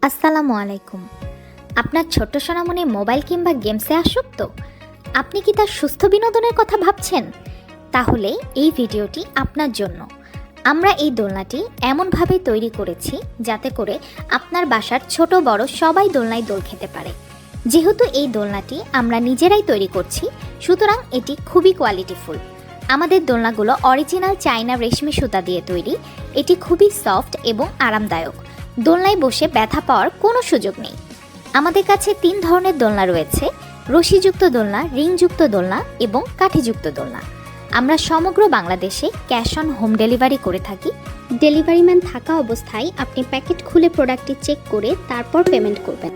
আসসালামু আলাইকুম। আপনার ছোট্ট সোনামণি মোবাইল কিংবা গেমসে আসক্ত? আপনি কি তার সুস্থ বিনোদনের কথা ভাবছেন? তাহলে এই ভিডিওটি আপনার জন্য। আমরা এই দোলনাটি এমনভাবে তৈরি করেছি যাতে করে আপনার বাসার ছোট বড় সবাই দোলনায় দোল খেতে পারে। যেহেতু এই দোলনাটি আমরা নিজেরাই তৈরি করছি, সুতরাং এটি খুবই কোয়ালিটিফুল। আমাদের দোলনাগুলো অরিজিনাল চায়না রেশমি সুতা দিয়ে তৈরি। এটি খুবই সফট এবং আরামদায়ক। দোলনায় বসে ব্যথা পাওয়ার কোনো সুযোগ নেই। আমাদের কাছে 3 ধরনের দোলনা রয়েছে: রশিযুক্ত দোলনা, রিংযুক্ত দোলনা এবং কাঠিযুক্ত দোলনা। আমরা সমগ্র বাংলাদেশে ক্যাশ অন হোম ডেলিভারি করে থাকি। ডেলিভারি ম্যান থাকা অবস্থায় আপনি প্যাকেট খুলে প্রোডাক্টটি চেক করে তারপর পেমেন্ট করবেন।